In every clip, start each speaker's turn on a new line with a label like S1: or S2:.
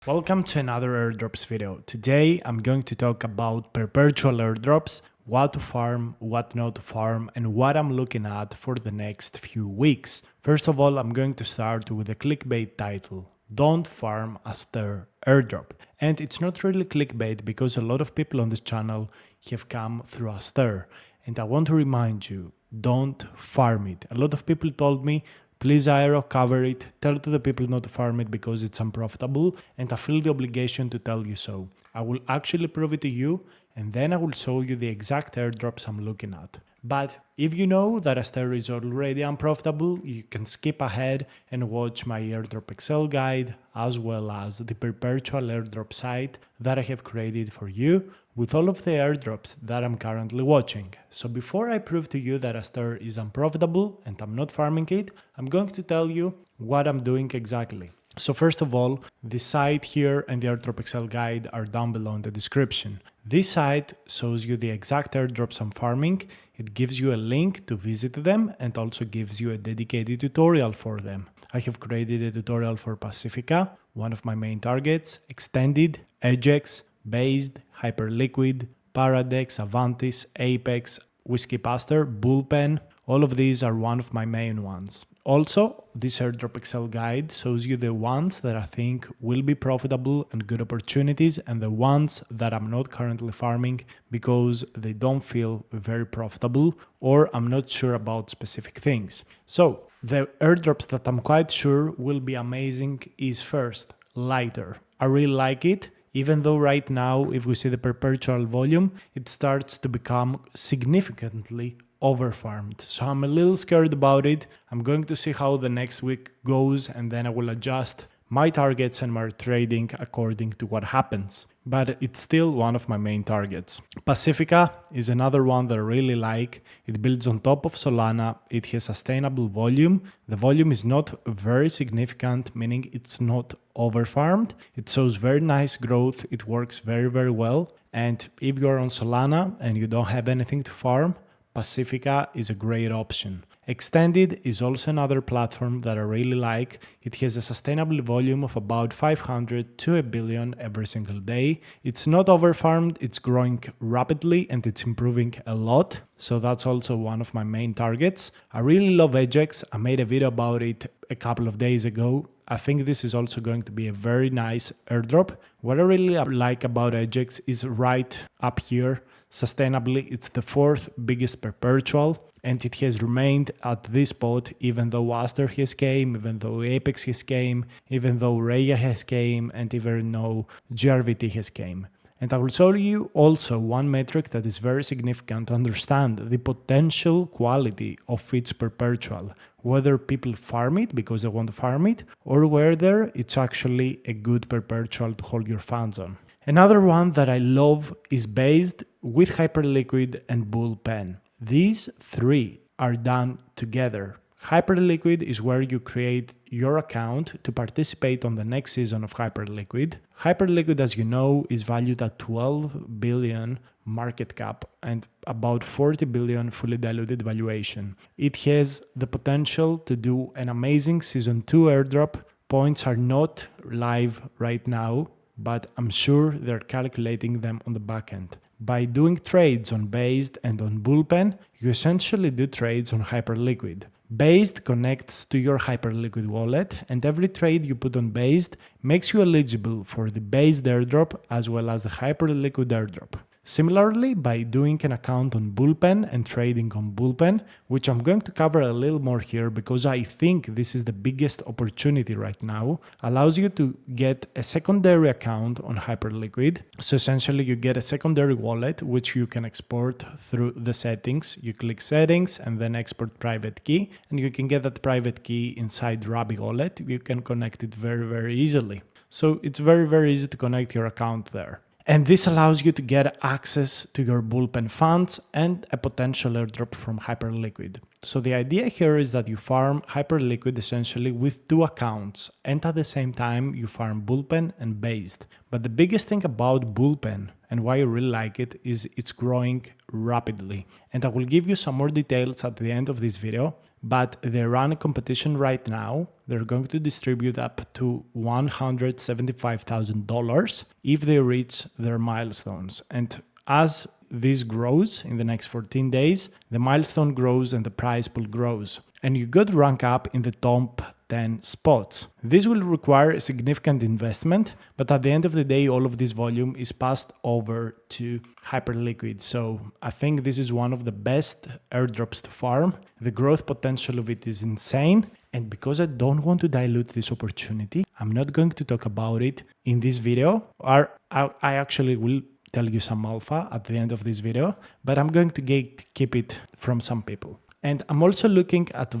S1: Welcome to another airdrops video. Today I'm going to talk about perpetual airdrops, what to farm, what not to farm, and what I'm looking at for the next few weeks. First of all, I'm going to start with a clickbait title. Don't farm Aster airdrop. And it's not really clickbait because a lot of people on this channel have come through Aster. And I want to remind you, don't farm it. A lot of people told me, please Aero, cover it, tell to the people not to farm it because it's unprofitable, and I feel the obligation to tell you so. I will actually prove it to you, and then I will show you the exact airdrops I'm looking at. But if you know that Aster is already unprofitable, you can skip ahead and watch my airdrop Excel guide, as well as the perpetual airdrop site that I have created for you with all of the airdrops that I'm currently watching. So before I prove to you that Aster is unprofitable and I'm not farming it, I'm going to tell you what I'm doing exactly. So first of all, the site here and the airdrop Excel guide are down below in the description. This site shows you the exact airdrops I'm farming. It gives you a link to visit them and also gives you a dedicated tutorial for them. I have created a tutorial for Pacifica, one of my main targets, Extended, Ajax, Based, Hyperliquid, Paradex, Avantis, Apex, Whiskey Pastor, Bullpen. All of these are one of my main ones. Also, this airdrop Excel guide shows you the ones that I think will be profitable and good opportunities, and the ones that I'm not currently farming because they don't feel very profitable or I'm not sure about specific things. So the airdrops that I'm quite sure will be amazing is first, Lighter. I really like it. Even though right now, if we see the perpetual volume, it starts to become significantly overfarmed. So I'm a little scared about it. I'm going to see how the next week goes and then I will adjust my targets and my trading according to what happens. But it's still one of my main targets. Pacifica is another one that I really like. It builds on top of Solana. It has sustainable volume. The volume is not very significant, meaning it's not overfarmed. It shows very nice growth. It works very, very well. And if you're on Solana and you don't have anything to farm, Pacifica is a great option. Extended is also another platform that I really like. It has a sustainable volume of about 500 to a billion every single day. It's not overfarmed, it's growing rapidly and it's improving a lot. So that's also one of my main targets. I really love Ajax. I made a video about it a couple of days ago. I think this is also going to be a very nice airdrop. What I really like about Ajax is right up here. Sustainably, it's the fourth biggest perpetual and it has remained at this spot even though Aster has came, even though Apex has came, even though Raya has came, and even though GRVT has came. And I will show you also one metric that is very significant to understand the potential quality of its perpetual, whether people farm it because they want to farm it or whether it's actually a good perpetual to hold your funds on. Another one that I love is Based with Hyperliquid and Bullpen. These three are done together. Hyperliquid is where you create your account to participate on the next season of Hyperliquid. Hyperliquid, as you know, is valued at 12 billion market cap and about 40 billion fully diluted valuation. It has the potential to do an amazing season 2 airdrop. Points are not live right now, but I'm sure they're calculating them on the back end. By doing trades on Based and on Bullpen, you essentially do trades on Hyperliquid. Based connects to your Hyperliquid wallet, and every trade you put on Based makes you eligible for the Based airdrop as well as the Hyperliquid airdrop. Similarly, by doing an account on Bullpen and trading on Bullpen, which I'm going to cover a little more here because I think this is the biggest opportunity right now, allows you to get a secondary account on Hyperliquid. So essentially you get a secondary wallet which you can export through the settings. You click settings and then export private key, and you can get that private key inside Ruby wallet. You can connect it very, very easily. So it's very, very easy to connect your account there. And this allows you to get access to your Bullpen funds and a potential airdrop from Hyperliquid. So the idea here is that you farm Hyperliquid essentially with two accounts, and at the same time you farm Bullpen and Based. But the biggest thing about Bullpen and why I really like it is it's growing rapidly. And I will give you some more details at the end of this video, but they run a competition right now. They're going to distribute up to $175,000 if they reach their milestones. And as this grows in the next 14 days, the milestone grows and the prize pool grows. And you could rank up in the top 10 spots. This will require a significant investment, but at the end of the day, all of this volume is passed over to Hyperliquid. So I think this is one of the best airdrops to farm. The growth potential of it is insane. And because I don't want to dilute this opportunity, I'm not going to talk about it in this video, or I actually will tell you some alpha at the end of this video, but I'm going to keep it from some people. And I'm also looking at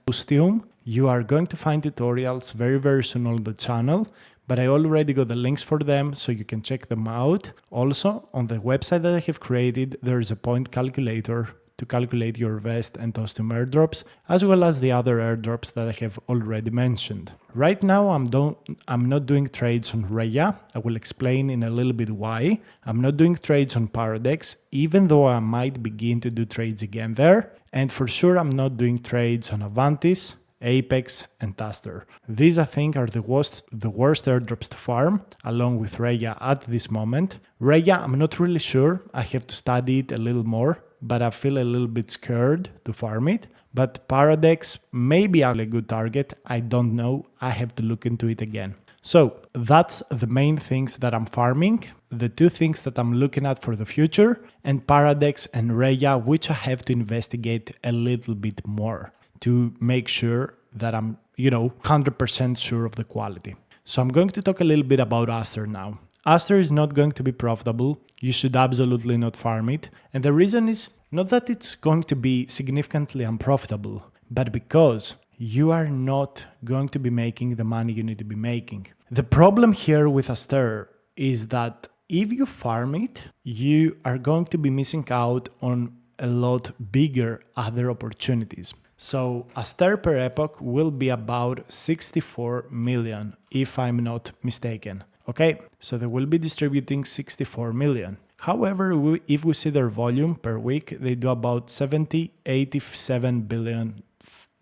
S1: Ostium. You are going to find tutorials very soon on the channel, but I already got the links for them so you can check them out. Also, on the website that I have created, there is a point calculator to calculate your Vest and Ostium airdrops, as well as the other airdrops that I have already mentioned. Right now, I'm not doing trades on Raya. I will explain in a little bit why. I'm not doing trades on Paradex, even though I might begin to do trades again there. And for sure, I'm not doing trades on Avantis, Apex, and Aster. These, I think, are the worst airdrops to farm, along with Raya at this moment. Raya, I'm not really sure. I have to study it a little more, but I feel a little bit scared to farm it. But Paradex may be a good target. I don't know. I have to look into it again. So that's the main things that I'm farming, the two things that I'm looking at for the future, and Paradex and Raya, which I have to investigate a little bit more to make sure that I'm, 100% sure of the quality. So I'm going to talk a little bit about Aster now. Aster is not going to be profitable. You should absolutely not farm it. And the reason is not that it's going to be significantly unprofitable, but because you are not going to be making the money you need to be making. The problem here with Aster is that if you farm it, you are going to be missing out on a lot bigger other opportunities. So Aster per epoch will be about 64 million, if I'm not mistaken. Okay, so they will be distributing 64 million. However, if we see their volume per week, they do about 87 billion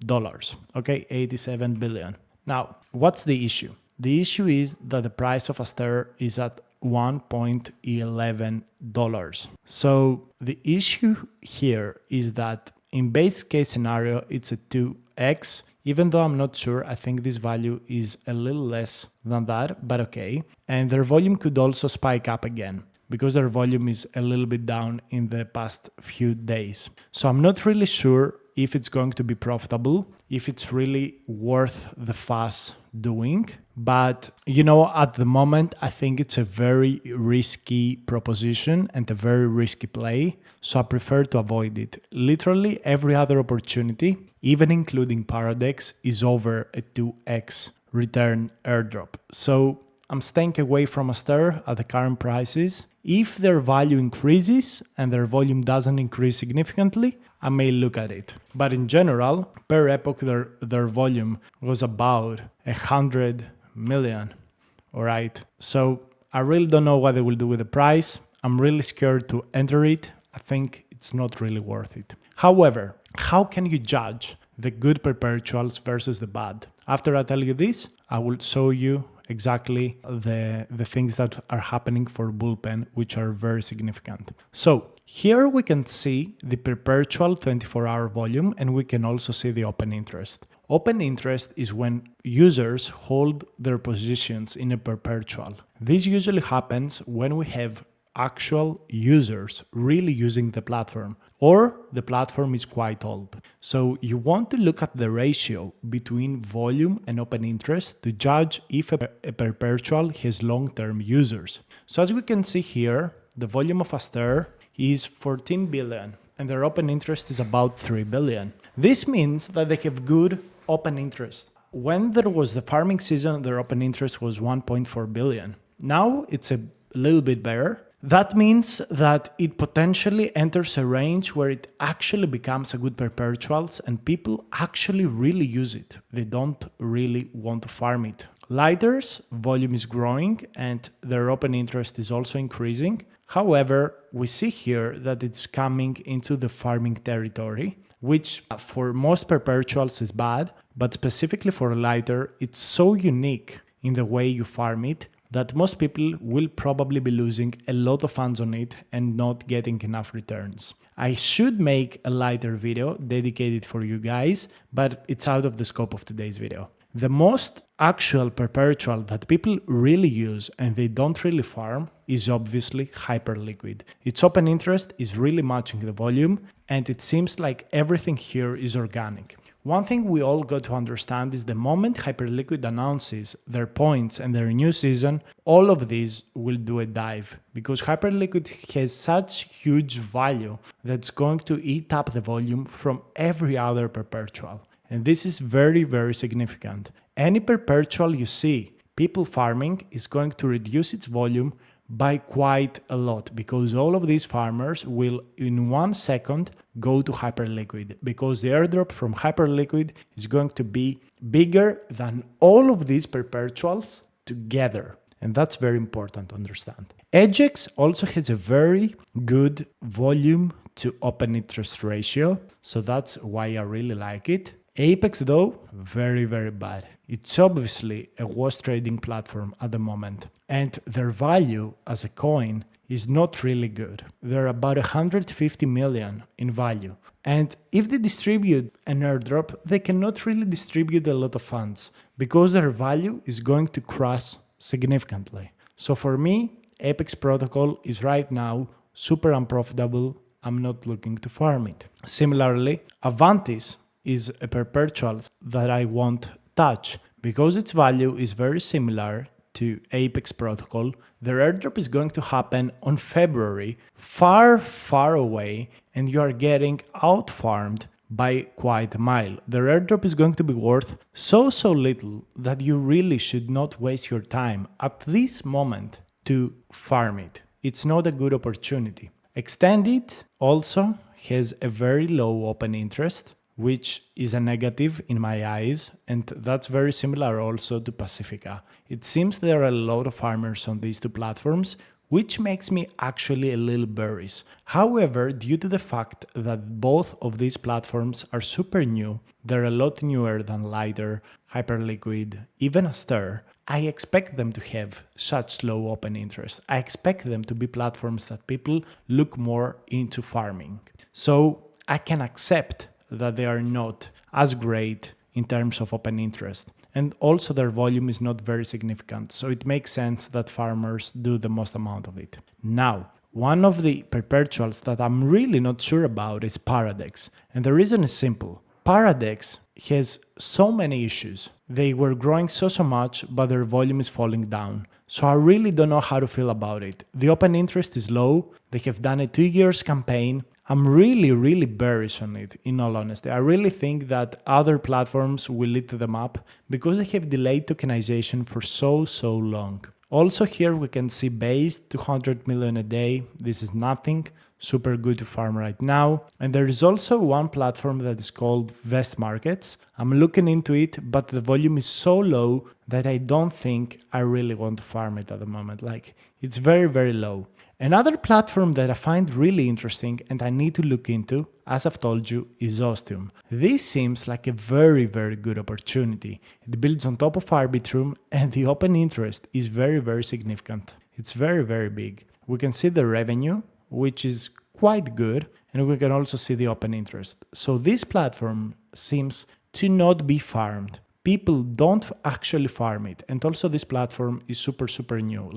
S1: dollars. Okay, 87 billion. Now, what's the issue? The issue is that the price of Aster is at $1.11. So the issue here is that in base case scenario, it's a 2x. Even though I'm not sure, I think this value is a little less than that, but okay. And their volume could also spike up again because their volume is a little bit down in the past few days. So I'm not really sure if it's going to be profitable, if it's really worth the fuss doing. But, at the moment, I think it's a very risky proposition and a very risky play. So I prefer to avoid it. Literally every other opportunity, even including Paradex, is over a 2x return airdrop. So I'm staying away from Aster at the current prices. If their value increases and their volume doesn't increase significantly, I may look at it. But in general, per epoch, their volume was about 100 million. All right. So I really don't know what they will do with the price. I'm really scared to enter it. I think it's not really worth it. However, how can you judge the good perpetuals versus the bad? After I tell you this, I will show you exactly the things that are happening for Bullpen, which are very significant. So here we can see the perpetual 24-hour volume, and we can also see the open interest. Open interest is when users hold their positions in a perpetual. This usually happens when we have actual users really using the platform, or the platform is quite old. So you want to look at the ratio between volume and open interest to judge if a perpetual has long-term users. So as we can see here, the volume of Aster is 14 billion and their open interest is about 3 billion. This means that they have good open interest. When there was the farming season, their open interest was 1.4 billion. Now it's a little bit better. That means that it potentially enters a range where it actually becomes a good perpetuals and people actually really use it. They don't really want to farm it. Lighters volume is growing and their open interest is also increasing. However, we see here that it's coming into the farming territory, which for most perpetuals is bad, but specifically for lighter, it's so unique in the way you farm it that most people will probably be losing a lot of funds on it and not getting enough returns. I should make a lighter video dedicated for you guys, but it's out of the scope of today's video. The most actual perpetual that people really use and they don't really farm is obviously Hyperliquid. Its open interest is really matching the volume, and it seems like everything here is organic. One thing we all got to understand is the moment Hyperliquid announces their points and their new season, all of these will do a dive because Hyperliquid has such huge value that's going to eat up the volume from every other perpetual. And this is very, very significant. Any perpetual you see people farming is going to reduce its volume by quite a lot because all of these farmers will in 1 second go to Hyperliquid because the airdrop from Hyperliquid is going to be bigger than all of these perpetuals together. And that's very important to understand. Edgex also has a very good volume to open interest ratio, so that's why I really like it. Apex though, very, very bad. It's obviously a wash trading platform at the moment, and their value as a coin is not really good. They're about 150 million in value. And if they distribute an airdrop, they cannot really distribute a lot of funds because their value is going to crash significantly. So for me, Apex protocol is right now super unprofitable. I'm not looking to farm it. Similarly, Avantis is a perpetual that I won't touch because its value is very similar to Apex protocol. Their airdrop is going to happen on February, far, far away, and you are getting out-farmed by quite a mile. Their airdrop is going to be worth so little that you really should not waste your time at this moment to farm it. It's not a good opportunity. Extended also has a very low open interest, which is a negative in my eyes, and that's very similar also to Pacifica. It seems there are a lot of farmers on these two platforms, which makes me actually a little bearish. However, due to the fact that both of these platforms are super new, they're a lot newer than Lighter, Hyperliquid, even Aster, I expect them to have such low open interest. I expect them to be platforms that people look more into farming. So I can accept that they are not as great in terms of open interest. And also their volume is not very significant, so it makes sense that farmers do the most amount of it. Now, one of the perpetuals that I'm really not sure about is Paradex. And the reason is simple. Paradex has so many issues. They were growing so much, but their volume is falling down. So I really don't know how to feel about it. The open interest is low. They have done a 2 years campaign. I'm really bearish on it, in all honesty. I really think that other platforms will eat them up because they have delayed tokenization for so long. Also here we can see base 200 million a day. This is nothing. Super good to farm right now. And there is also one platform that is called Vest Markets. I'm looking into it, but the volume is so low that I don't think I really want to farm it at the moment. Like, it's very low. Another platform that I find really interesting and I need to look into, as I've told you, is Ostium. This seems like a very good opportunity. It builds on top of Arbitrum and the open interest is very significant. It's very big. We can see the revenue, which is quite good, and we can also see the open interest. So this platform seems to not be farmed. People don't actually farm it. And also this platform is super new.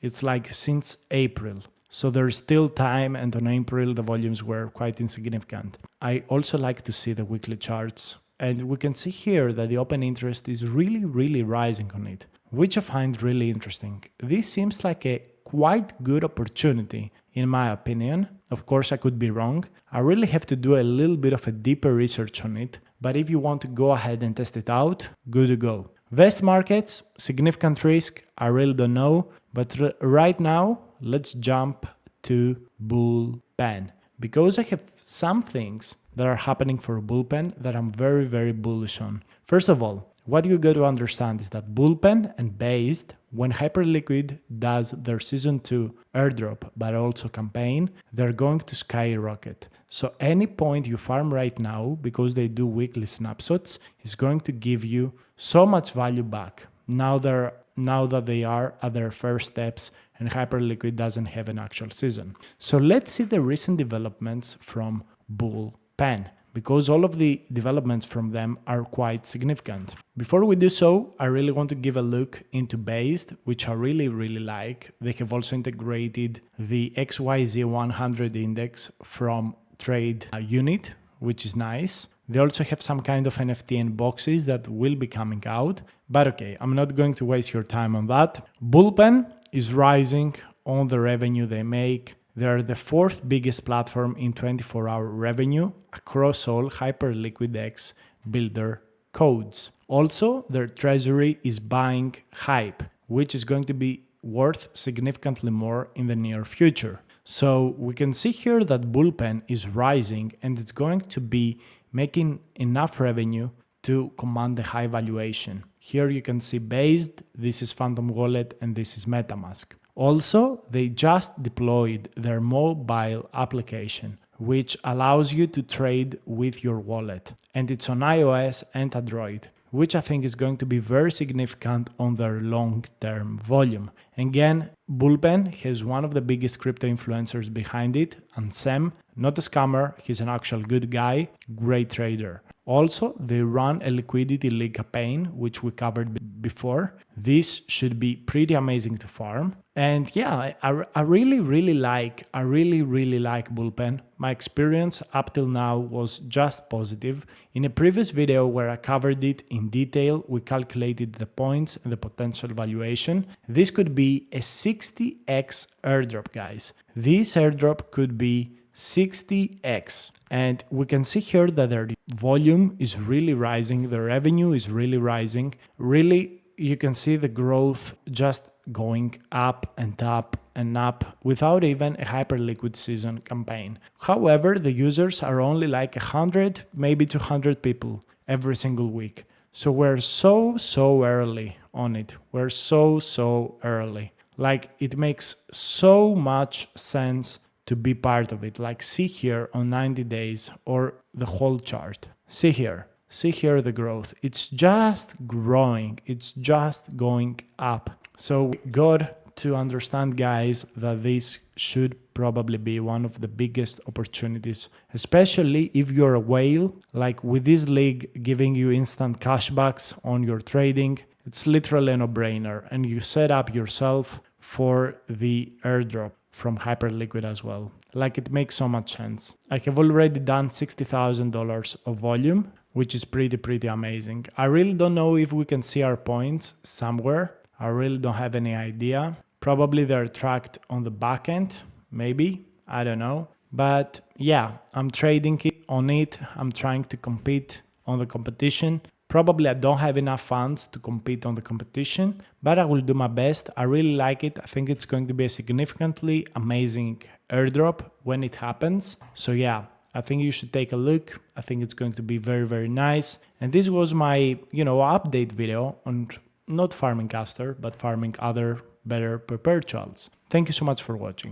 S1: It's like since April. So there's still time, and on April the volumes were quite insignificant. I also like to see the weekly charts, and we can see here that the open interest is really rising on it, which I find really interesting. This seems like a quite good opportunity in my opinion. Of course I could be wrong. I really have to do a little bit of a deeper research on it, but if you want to go ahead and test it out, good to go. Vest Markets, significant risk, I really don't know. But right now, let's jump to Bullpen. Because I have some things that are happening for Bullpen that I'm very bullish on. First of all, what you got to understand is that Bullpen and Based when Hyperliquid does their Season 2 airdrop, but also campaign, they're going to skyrocket. So any point you farm right now, because they do weekly snapshots, is going to give you so much value back. Now that they are at their first steps and Hyperliquid doesn't have an actual season. So let's see the recent developments from Bullpen, because all of the developments from them are quite significant. Before we do so, I really want to give a look into Based, which I really like. They have also integrated the XYZ100 index from Trade Unit, which is nice. They also have some kind of NFT and boxes that will be coming out. But okay, I'm not going to waste your time on that. Bullpen is rising on the revenue they make. They are the fourth biggest platform in 24-hour revenue across all Hyperliquid X builder codes. Also, their treasury is buying hype, which is going to be worth significantly more in the near future. So we can see here that Bullpen is rising and it's going to be making enough revenue to command the high valuation. Here you can see Based, this is Phantom Wallet, and this is MetaMask. Also, they just deployed their mobile application, which allows you to trade with your wallet. And it's on iOS and Android, which I think is going to be very significant on their long-term volume. Again, Bullpen has one of the biggest crypto influencers behind it, and Sam, not a scammer, he's an actual good guy, great trader. Also, they run a liquidity league campaign, which we covered before. This should be pretty amazing to farm. And yeah, I really like Bullpen. My experience up till now was just positive. In a previous video where I covered it in detail, we calculated the points and the potential valuation. This could be a 60x airdrop, guys. This airdrop could be 60x. And we can see here that their volume is really rising, the revenue is really rising. Really, you can see the growth just going up and up and up without even a Hyperliquid season campaign. However, the users are only like 100, maybe 200 people every single week. So we're so early on it. We're so early. Like, it makes so much sense to be part of it. Like, see here on 90 days or the whole chart. See here the growth. It's just growing. It's just going up. So we got to understand, guys, that this should probably be one of the biggest opportunities, especially if you're a whale. Like, with this league giving you instant cashbacks on your trading, it's literally a no-brainer, and you set up yourself for the airdrop from Hyperliquid as well. Like, it makes so much sense. I have already done $60,000 of volume, which is pretty amazing. I really don't know if we can see our points somewhere. I really don't have any idea. Probably they're tracked on the back end, maybe, I don't know. But yeah, I'm trading on it. I'm trying to compete on the competition. Probably I don't have enough funds to compete on the competition, but I will do my best. I really like it. I think it's going to be a significantly amazing airdrop when it happens. So yeah, I think you should take a look. I think it's going to be very nice. And this was my, update video on not Farming Aster, but farming other better perpetuals. Thank you so much for watching.